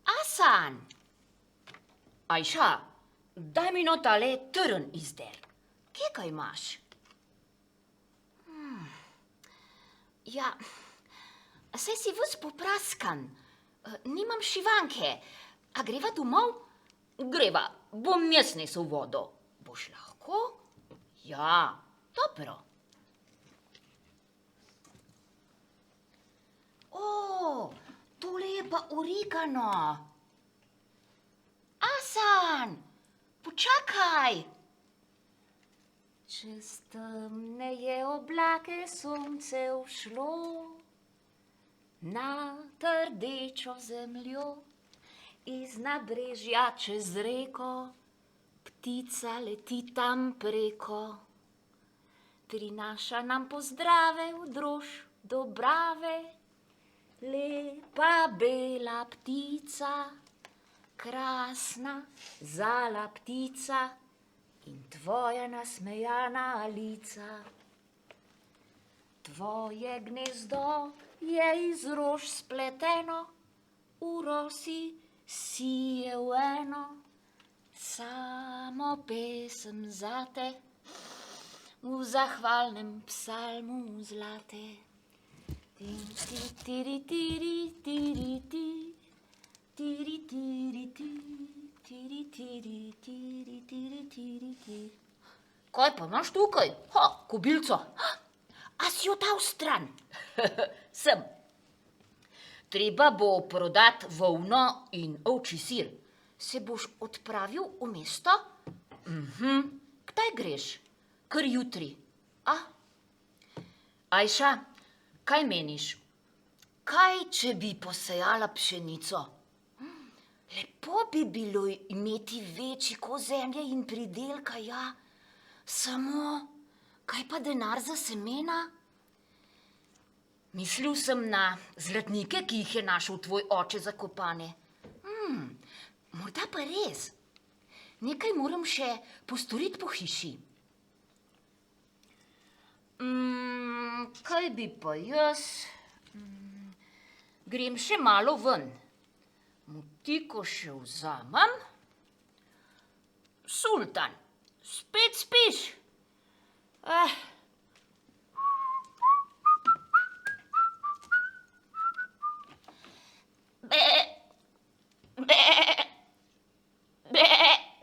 Hasan! Ajša, daj mi no tale trn izder. Kje ga imaš? Ja, saj si ves popraskan. Nimam šivanke. A greva domov? Greva, bom jaz nesel vodo. Boš lahko? Ja, dobro. O, tole je pa origano. Hasan, počakaj. Čez temne je oblake sonce ušlo, na trdečo zemljo, iz nabrežja čez reko, ptica leti tam preko. Prinaša nam pozdrave v drož Dobrave, lepa bela ptica, krasna zala ptica in tvoja nasmejana lica. Tvoje gnezdo je iz rož spleteno, v rosi sije v eno, samo pesem zate, v zahvalnem psalmu zlate. Tiri, tiri, tiri, tiri, tiri, tiri, tiri, tiri, tiri, tiri, tiri, tiri. Kaj pa imaš tukaj? Kobilco. A si jo dal stran? Sem. Treba bo prodati volno in ovčji sir. Se boš odpravil v mesto? Kdaj greš? Kar jutri. Ajša, kaj meniš? Kaj, če bi posejala pšenico? Lepo bi bilo imeti večji kos zemlje in pridelka, ja. Samo, kaj pa denar za semena? Mislil sem na zlatnike, ki jih je našel tvoj oče zakopane. Morda pa res. Nekaj moram še postoriti po hiši. Kaj bi pa jaz? Grem še malo ven. Motiko še vzamem. Sultan, spet spiš?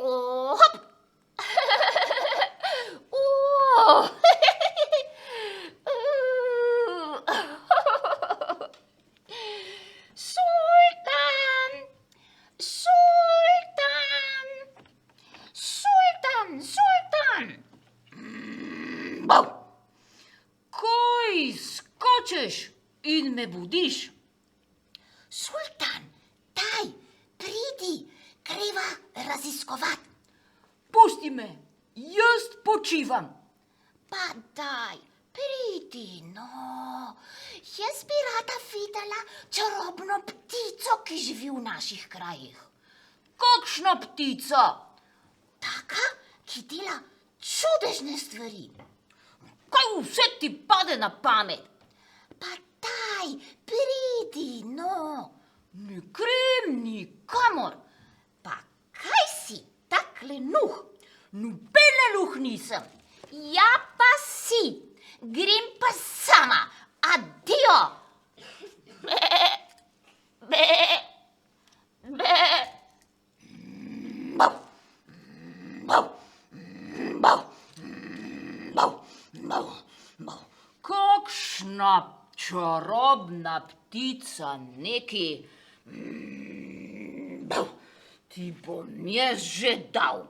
Hop! Sultan! Kaj skočiš in me budiš? Sultan, daj, pridi, greva raziskovat. Pusti me, jaz počivam. Pa daj, pridi, no. Jaz bi rada videla čarobno ptico, ki živi v naših krajih. Kakšna ptica? Taka, ki dela čudežne stvari. Kaj vse ti pade na pamet? Pa daj, pridi, no. Ne grem nikamor. Pa kaj si tak lenuh? Noben lenuh nisem. Ja pa si. Grem pa sama. Adio. Kakšna čarobna ptica, neki. Ti bom jaz že dal.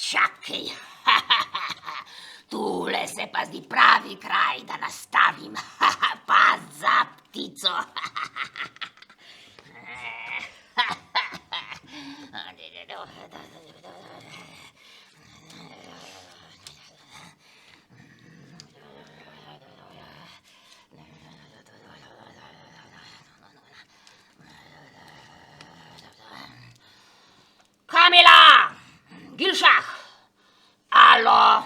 Čakaj. Tule se pa zdi pravi kraj, da nastavim. Paz za ptico. Kamila! Gilšah! Alo!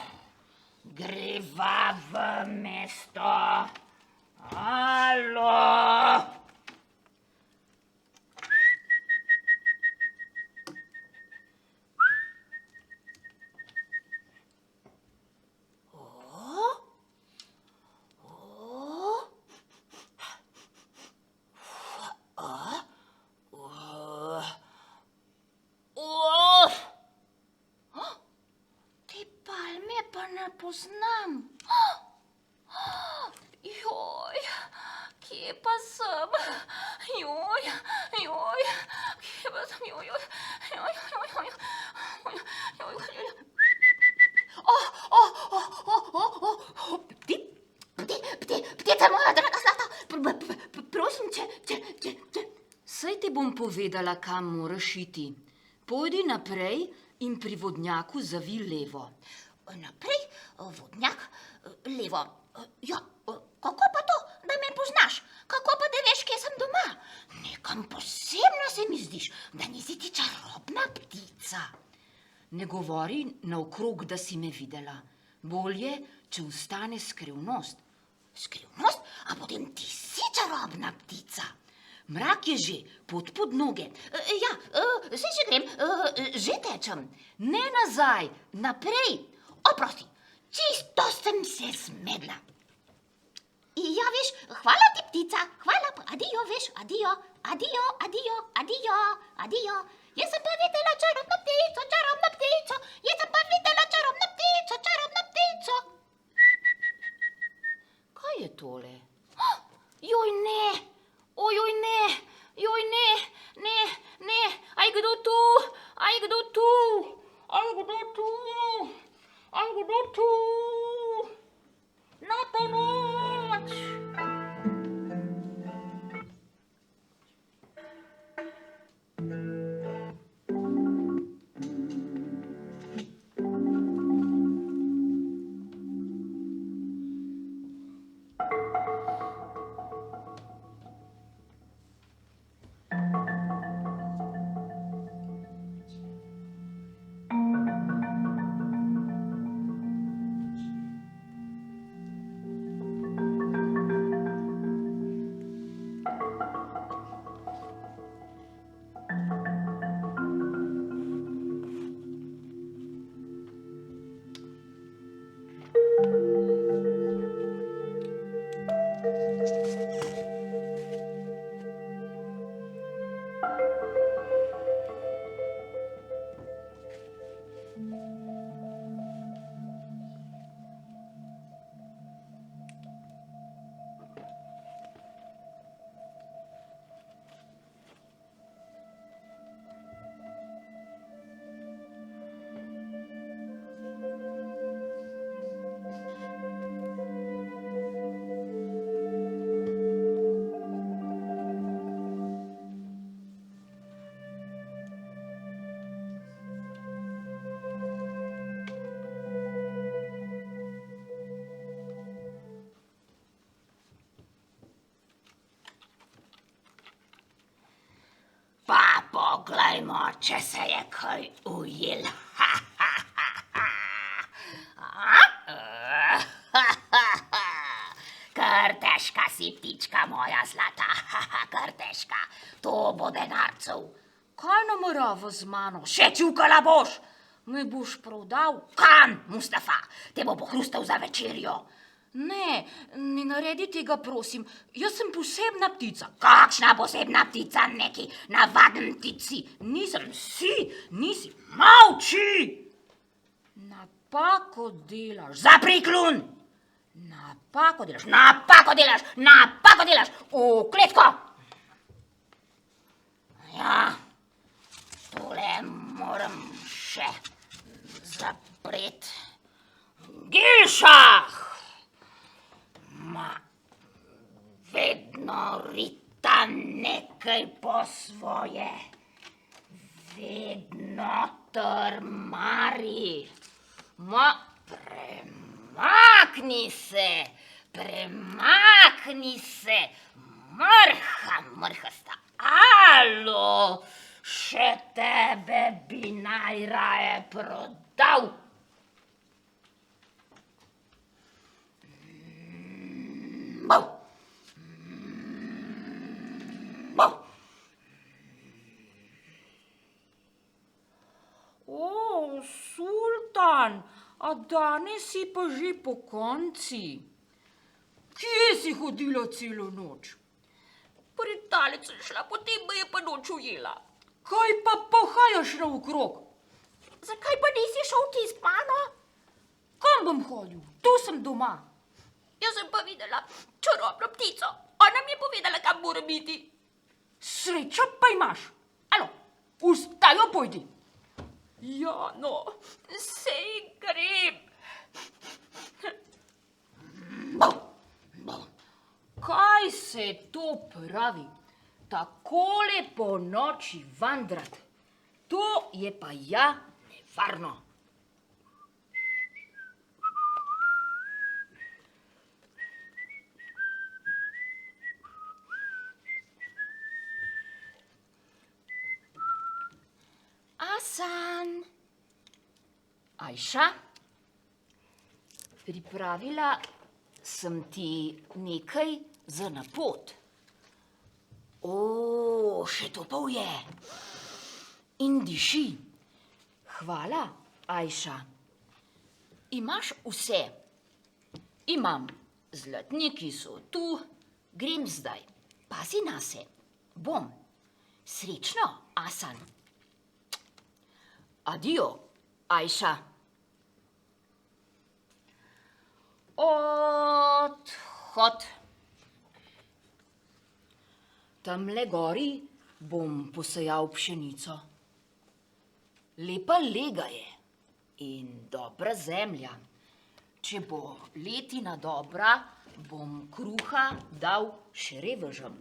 Greva v mesto. Alo! Poznam. Joj, kje pa sem? Joj, kje pa sem? Joj. Ptica moja draga zlata, prosim, če. Saj ti bom povedala, kam moraš iti. Pojdi naprej in pri vodnjaku zavij levo. Naprej, vodnjak, levo. Ja, kako pa to, da me poznaš? Kako pa da veš, kje sem doma? Nekam posebno se mi zdiš, da nisi ti čarobna ptica. Ne govori naokrog, da si me videla. Bolje, če ostane skrivnost. Skrivnost? A potem ti si čarobna ptica. Mrak je že, pot pod noge. Ja, saj že grem, že tečem. Ne nazaj, naprej. Oprosti, čisto sem se zmedla. Ja, veš, hvala ti, ptica, hvala, adijo, veš, adijo. Jaz sem pa videla čarobno ptico, Kaj je tole? Joj, ne, aj kdo tu? Na pomoč! Poglejmo, če se je kaj ujel. Kar težka si, ptička moja zlata, kar težka. To bo denarcev. Kaj namerava z mano? Še čukala boš. Me boš prodal? Kam, Mustafa? Te bo pohrustal za večerjo. Ne naredi tega, prosim. Jaz sem posebna ptica. Kakšna posebna ptica, neki navaden ptici? Nisi. Molči! Napako delaš. Zapri klun! Napako delaš. V kletko! Ja, tole moram še zapret. Gilšah! Ma vedno rita nekaj po svoje. Vedno trmari. Ma premakni se. Mrhasta. Alo, še tebe bi najraje prodal. Bau. O, sultan, a danes si pa že pokonci. Kje si hodila celo noč? Predaleč sem šla, potem me je pa noč ujela. Kaj pa pohajaš naokrog? Zakaj pa nisi šel ti s mano? Kam bom hodil? Tu sem doma. Jaz sem pa videla čarobno ptico. Ona mi je povedala, kam moram iti. Srečo pa imaš. Alo, vstajo, pojdi. Ja, no, sej grem. Kaj se to pravi? Takole po noči vandrat. To je pa ja nevarno. Hasan. Ajša, pripravila sem ti nekaj za na pot. O, še to pol je. In diši. Hvala, Ajša. Imaš vse. Imam. Zlatniki so tu. Grem zdaj. Pazi nase. Bom. Srečno, Hasan. Adijo, Ajša. Odhod. Tamle gori bom posejal pšenico. Lepa lega je in dobra zemlja. Če bo letina dobra, bom kruha dal še revežem.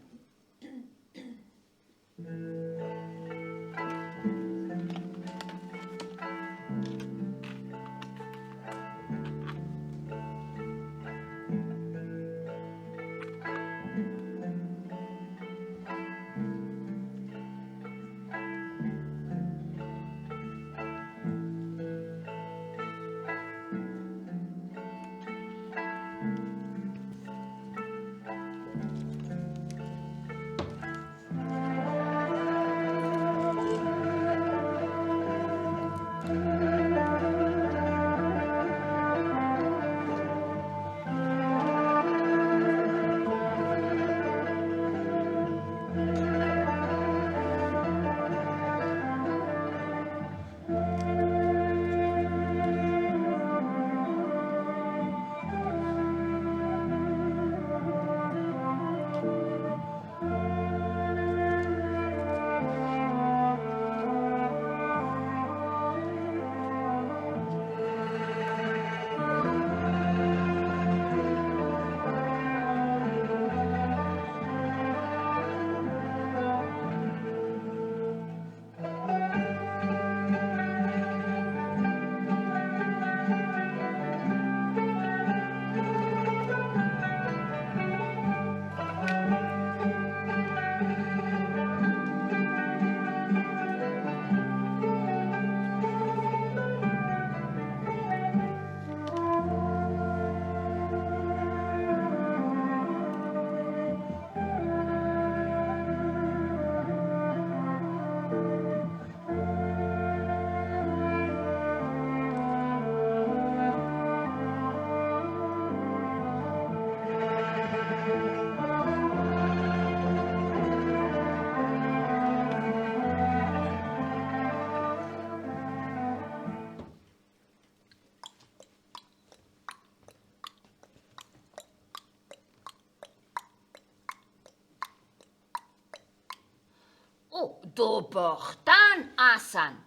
Dober dan, Hasan.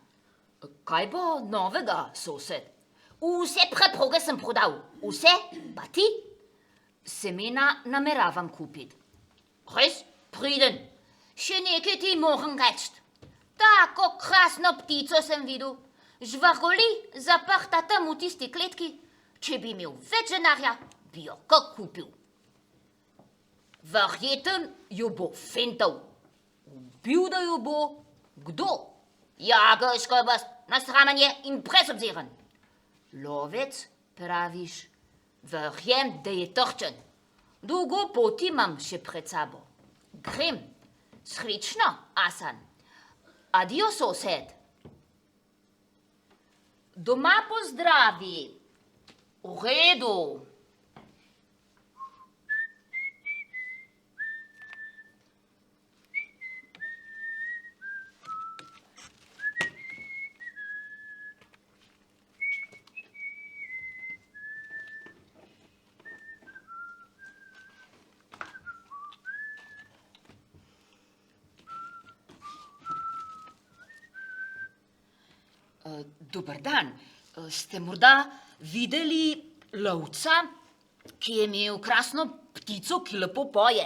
Kaj bo novega, sosed? Vse preproge sem prodal. Vse, pa ti? Semena nameravam kupiti. Res, priden. Še nekaj ti moram reči. Tako krasno ptico sem videl. Žvrgoli zaprta tam v tisti kletki. Če bi imel več denarja, bi jo kak kupil. Verjeten jo bo fental. Bil, da jo bo kdo? Jager Škobas, nasramanje in brezobziren. Lovec, praviš. Verjem, da je trčen. Dolgo poti imam še pred sabo. Grem. Srečno, Asan. Adio, sosed. Doma pozdravi. V redu. Dober dan. Ste morda videli lovca, ki je imel krasno ptico, ki lepo poje?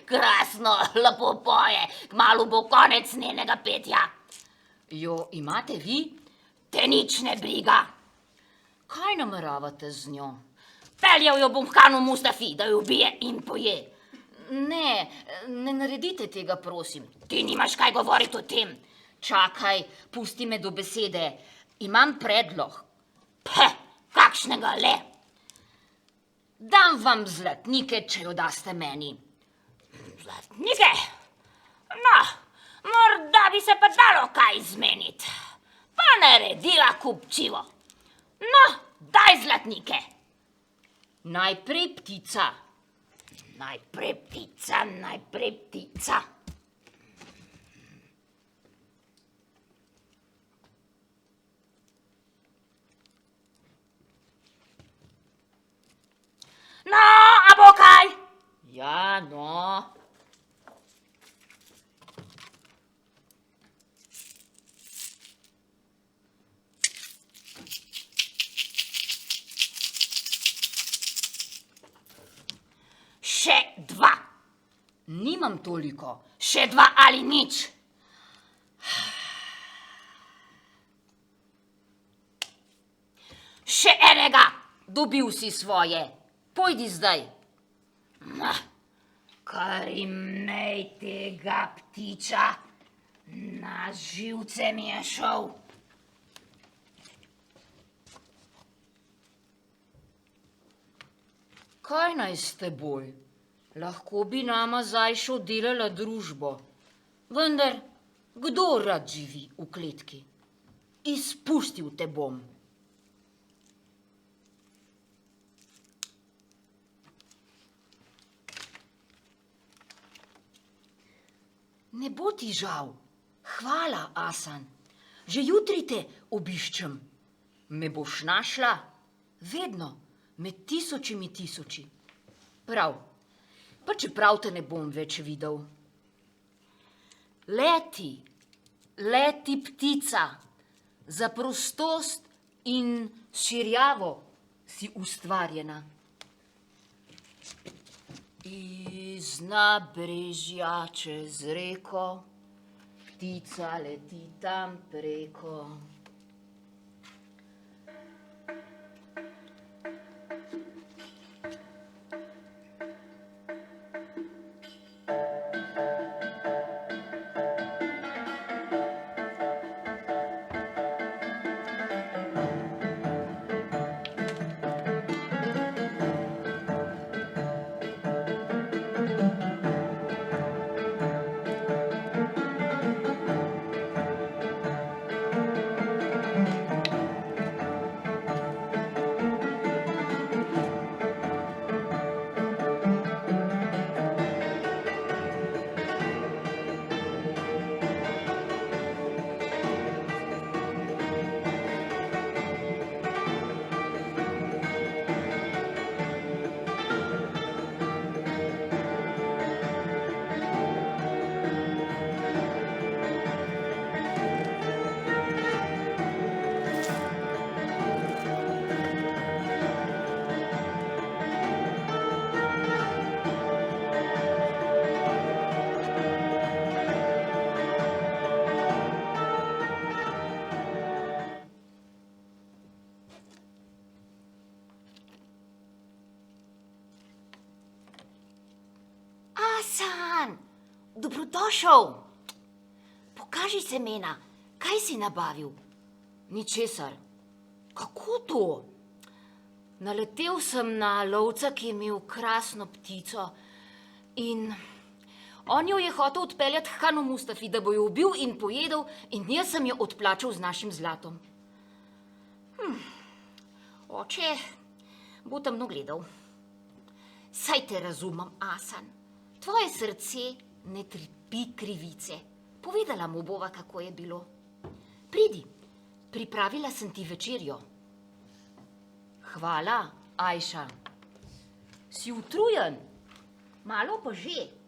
Krasno, lepo poje. Kmalu bo konec njenega petja. Jo imate vi? Te nič ne briga. Kaj nameravate z njo? Peljal jo bom h Kanu Mustafi, da jo ubije in poje. Ne, ne naredite tega, prosim. Ti nimaš kaj govoriti o tem. Čakaj, pusti me do besede. Imam predlog. Kakšnega le? Dam vam zlatnike, če jo daste meni. Zlatnike? No, morda bi se pa dalo kaj zmeniti. Pa naredila kupčivo. No, daj zlatnike. Najprej ptica. Najprej ptica. No, a bo kaj? Ja, no. Še 2. Nimam toliko. Še 2 ali nič. Še enega. Dobil si svoje. Pojdi zdaj. Kar imej tega ptiča. Na živce mi je šel. Kaj naj s teboj? Lahko bi nama zajšo delala družbo. Vendar, kdo rad živi v kletki? Izpustil te bom. Ne bo ti žal. Hvala, Asan. Že jutri te obiščem. Me boš našla? Vedno, med tisočimi tisoči. Prav, pa čeprav te ne bom več videl. Leti, leti ptica, za prostost in širjavo si ustvarjena. Iz nabrežja čez reko, ptica leti tam preko. Dobrodošel. Pokaži semena, kaj si nabavil? Ničesar. Kako to? Naletel sem na lovca, ki je imel krasno ptico in on jo je hotel odpeljati k Hanu Mustafi, da bo jo ubil in pojedel in jaz sem jo odplačal z našim zlatom. Oče bo temno gledal. Saj te razumem, Asan. Tvoje srce ne trpi krivice. Povedala mu bova, kako je bilo. Pridi, pripravila sem ti večerjo. Hvala, Ajša. Si utrujen? Malo pa že.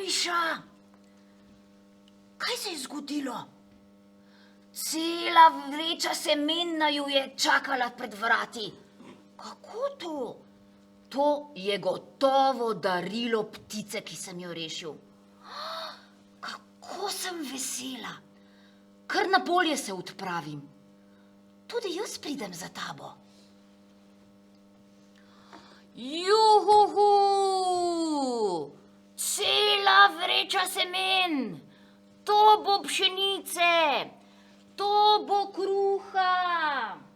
Ajša, kaj se je zgodilo? Cela vreča semen naju je čakala pred vrati. Kako to? To je gotovo darilo ptice, ki sem jo rešil. Kako sem vesela. Kar na polje se odpravim. Tudi jaz pridem za tabo. Juhuhu! Cela vreča semen! To bo pšenice! To bo kruha!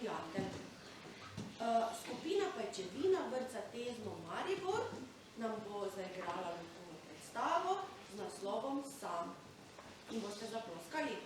prijatelj. Skupina Pajčevina vrtca Tezno Maribor nam bo zaigrala likovno predstavo z naslovom Sam. In boste zaploskali.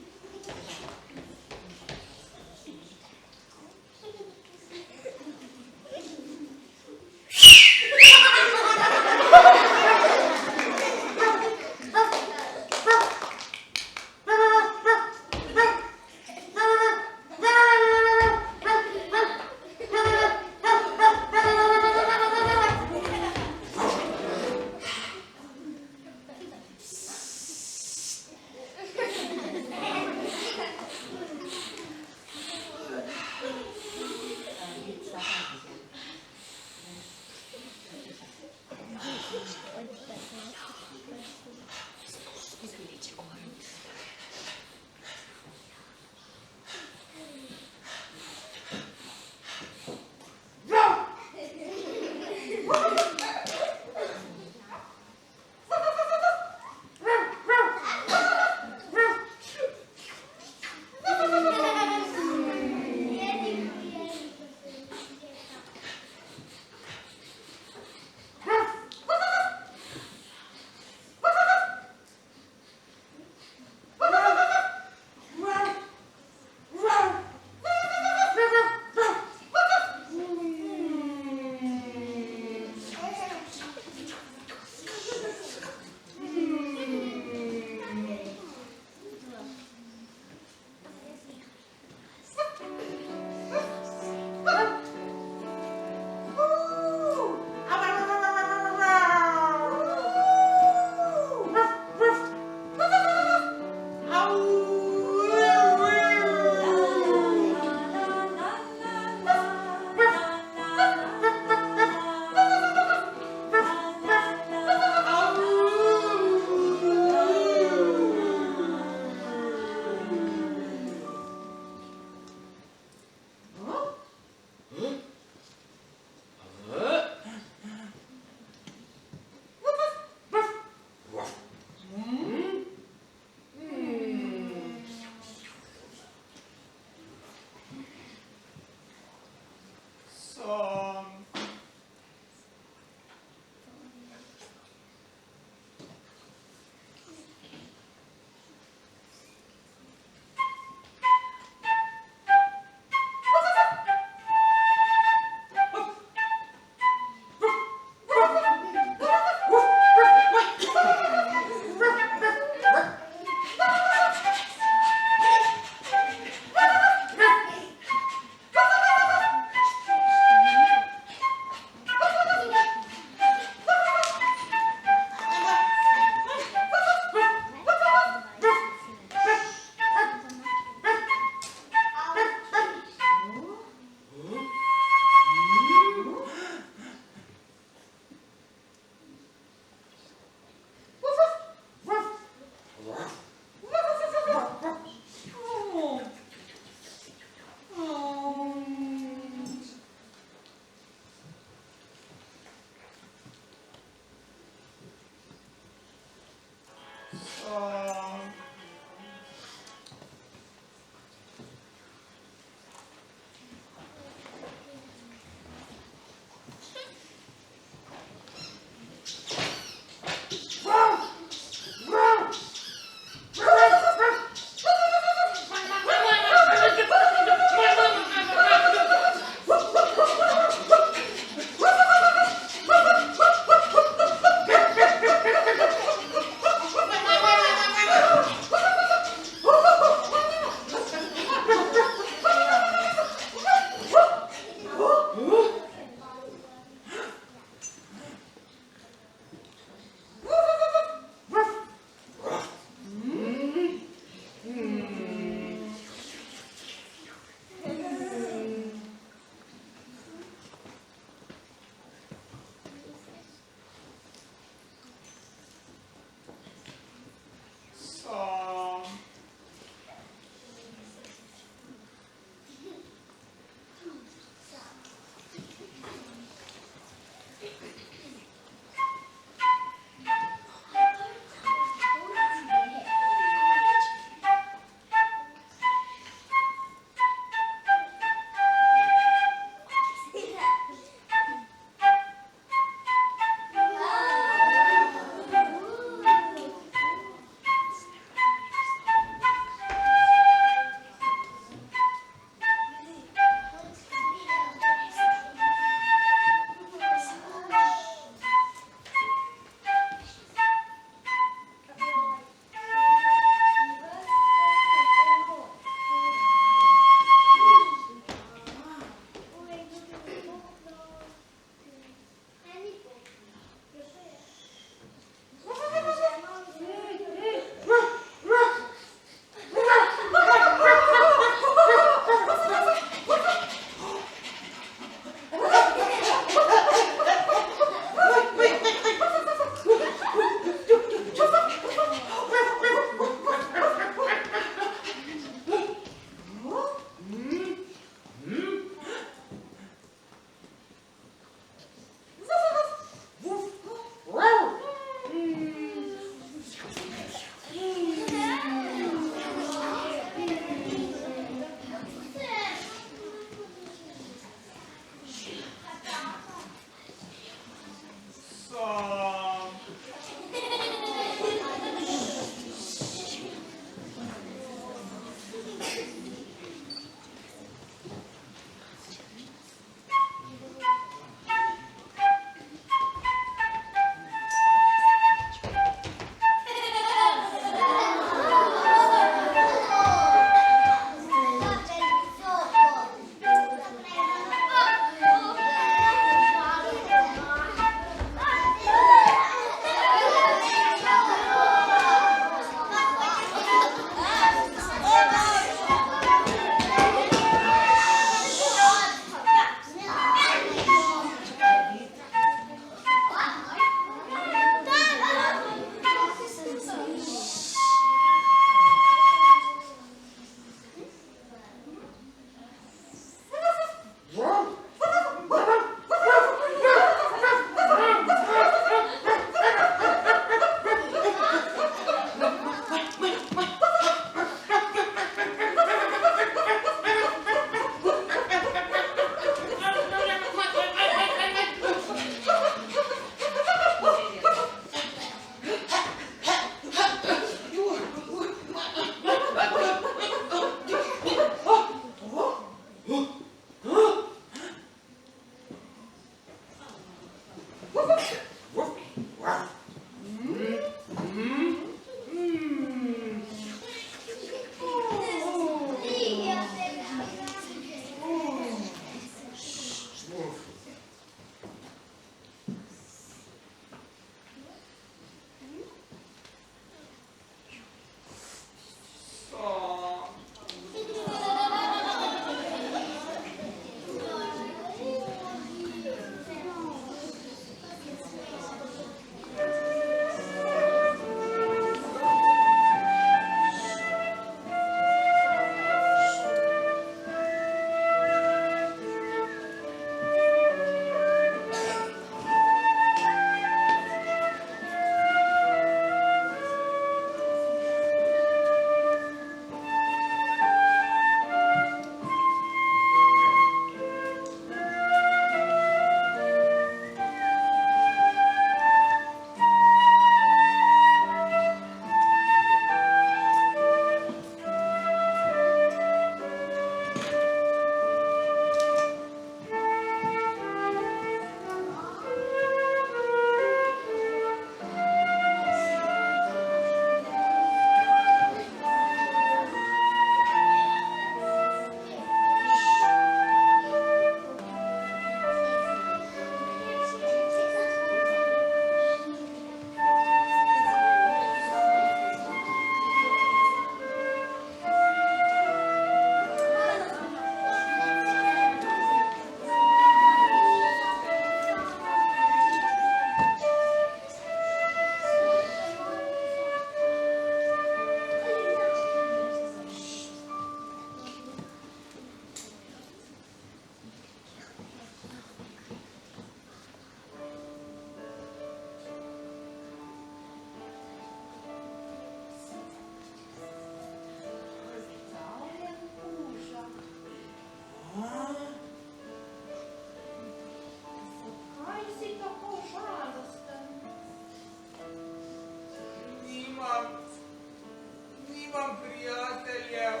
Nimam prijateljev.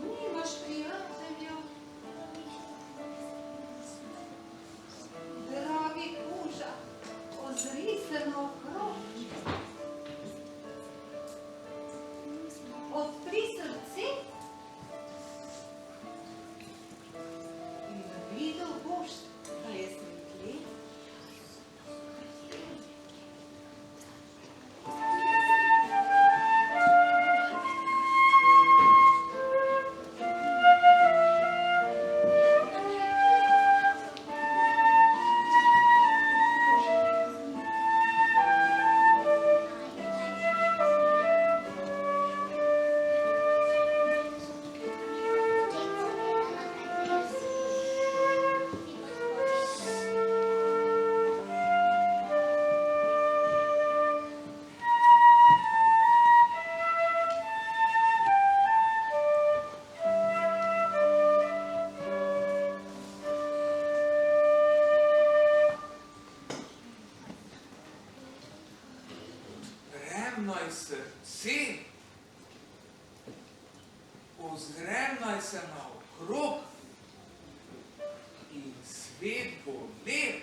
Nimaš prijateljev? Dragi kuža, ozri se naokrog. Odpri srce in videl boš, da je svetlet. Naj srce, ozrem naj se naokrog in svet bo lep.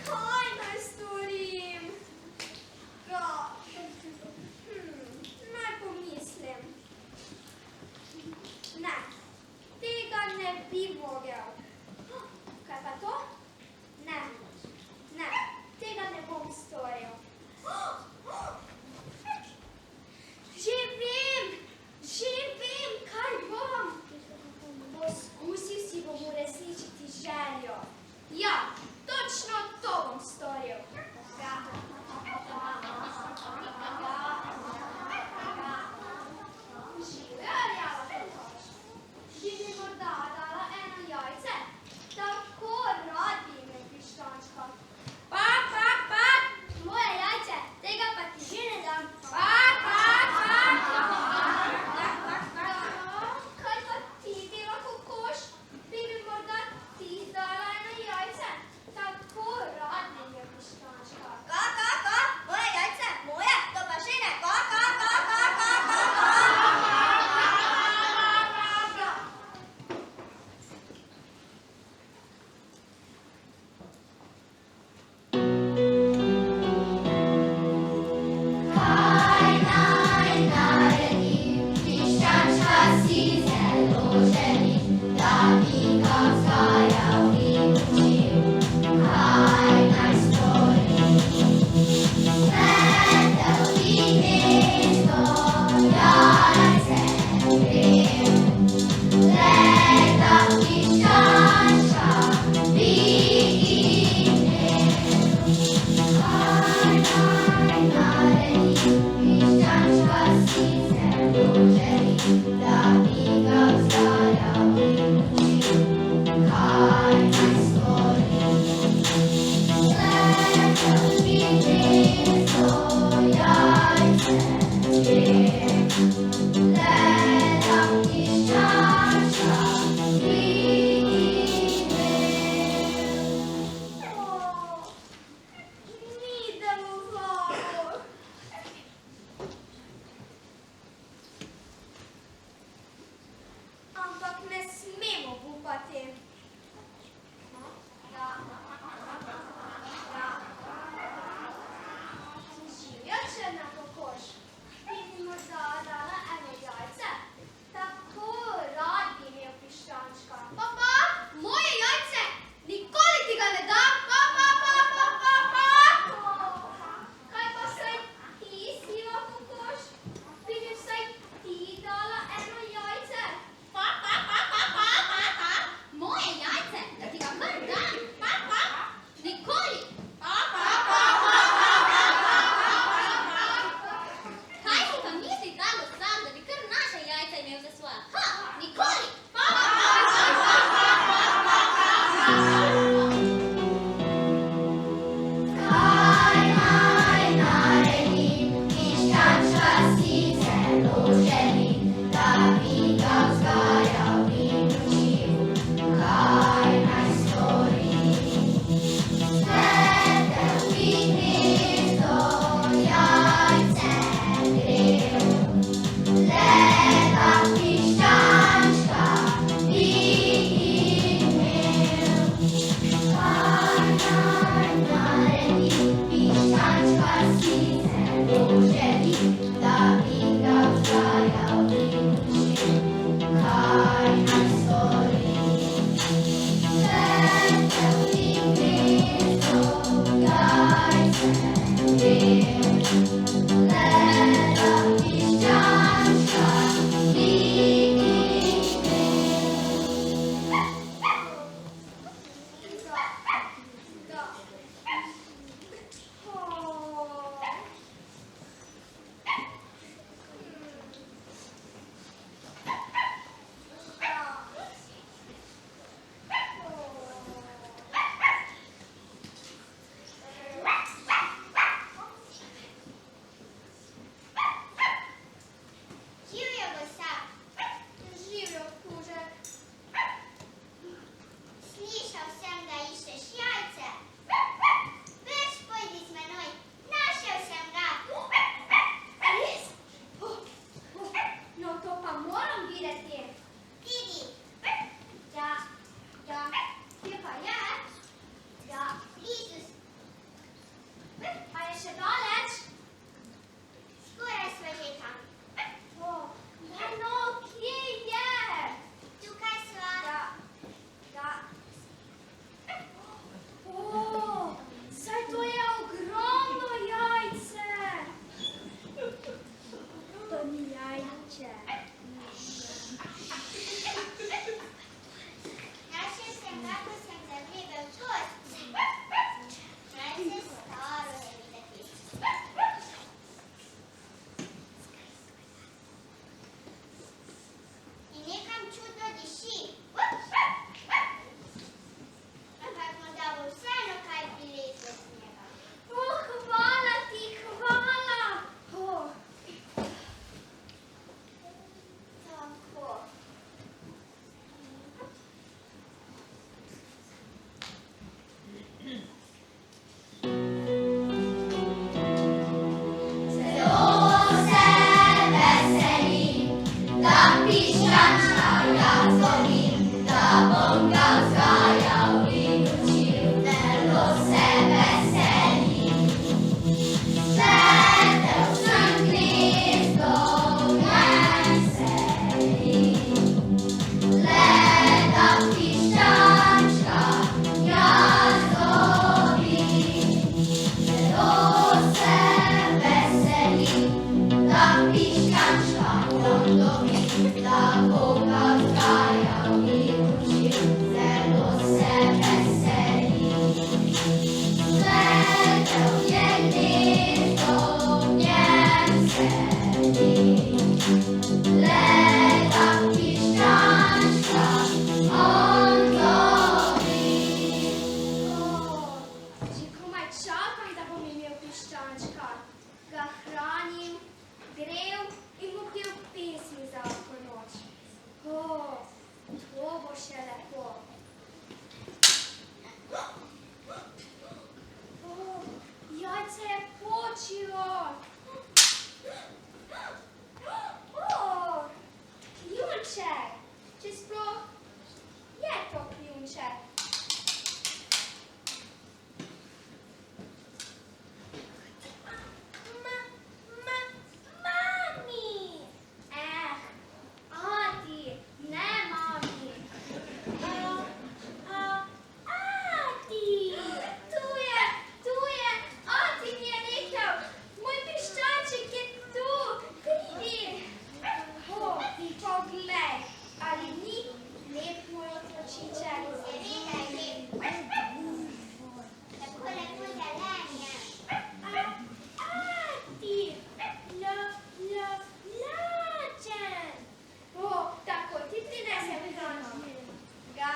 Kaj naj storim? Naj pomislim. Ne, tega ne bi mogel. Kaj pa to? Ne, tega ne bom storil. Že vem, kaj bom. Poskusil si bom uresničiti željo. Ja, točno to bom storil. Živela rjava kokoš, bi mi morda dala eno jajce? Tako rad bi imel piščančka. Moje jajce, tega pa ti že ne dam. Kaj pa ti, bela kokoš? Bi mi morda ti dala eno jajce? Tako rad bi imel piščančka. Moje jajce? Moje? To pa že ne. Ni delovalo. Že komaj čakam, da bom imel piščančka. Ga hranim, grev in mu pel pesmi za ponoč. To bo še lepo. Jajce je počilo. Kljunček. Če sploh je to kljunček. Mami! Ati, ne mami. Ati! Tu je, ati mi je rekel, moj piščanček je tu, pridi. Poglej, ali ni lep moj otročiček? Tako lepo zelen je. Ati, lačen. Tako ti prinesem hrano. Ga,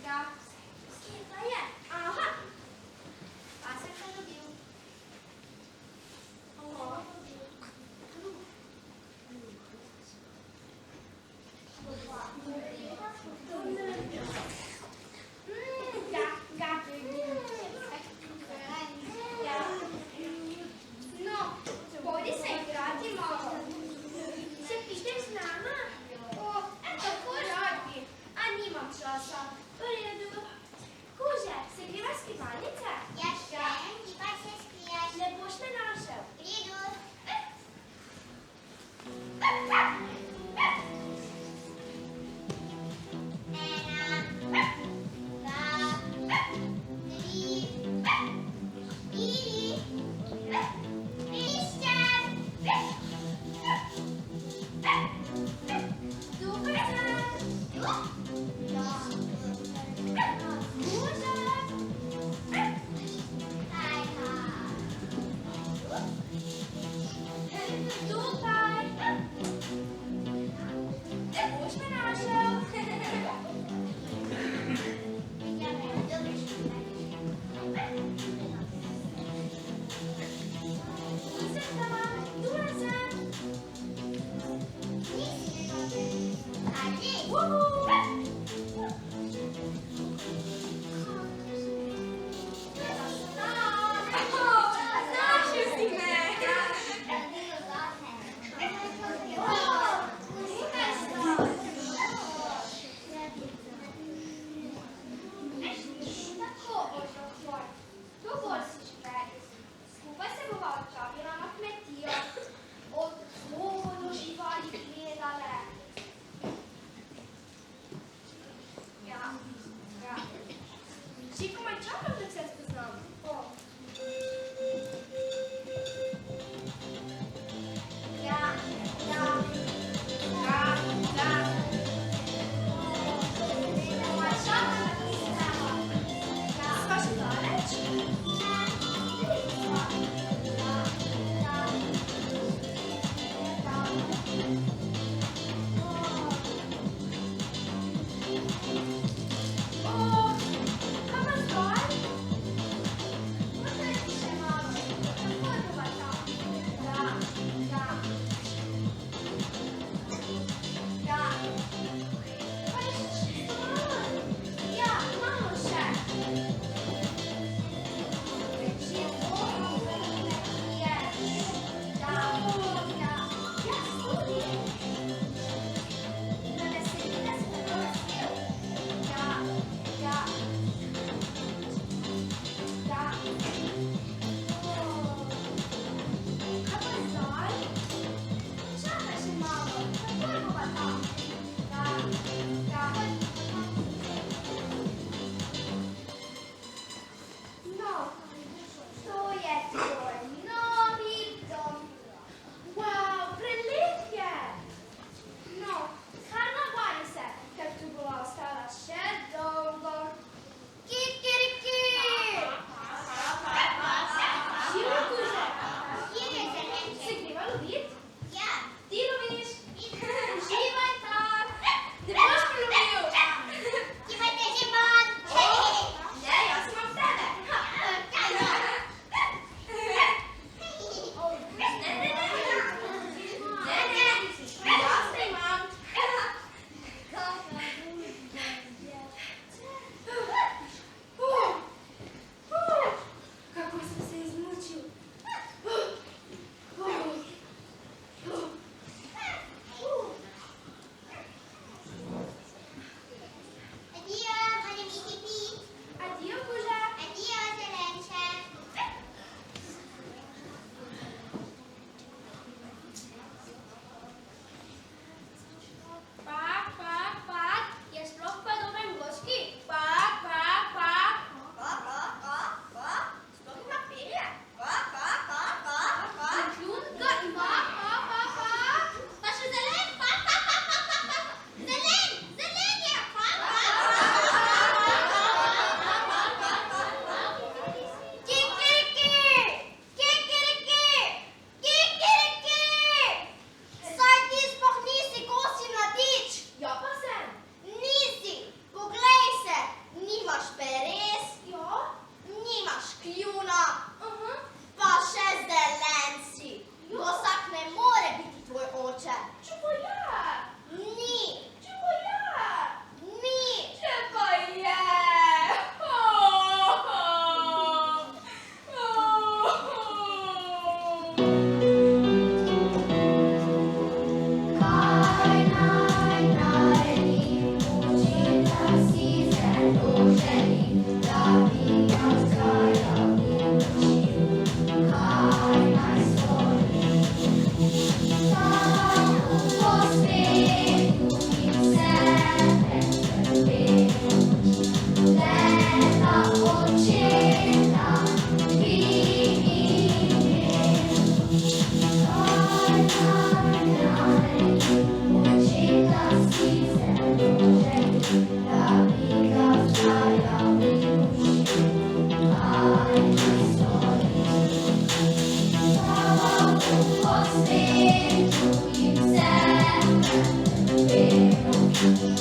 kje pa je? Aha, pa se ga dobil. No, pojdi se igrati malo. Se prideš z nama? Tako rad bi, a nimam časa. V redu. Kuže, se greva skrivalnice? Ja, še, ti pa se skrijaš. Ne boš me našel. V redu. mogoče. Če pa je. Ni. Če pa je. Ni. Če pa je. Kaj naj naredim, učitelj si zelo želim, da bi ga vzgajal in učil. Kaj naj storim? Tam po svetu in sebe trpel, leta očeta dvigni Kaj naj naredim, učitelj si zelo želim, da bi ga vzgajal in učil. Kaj naj storim? Tam po svetu in sebe trpel,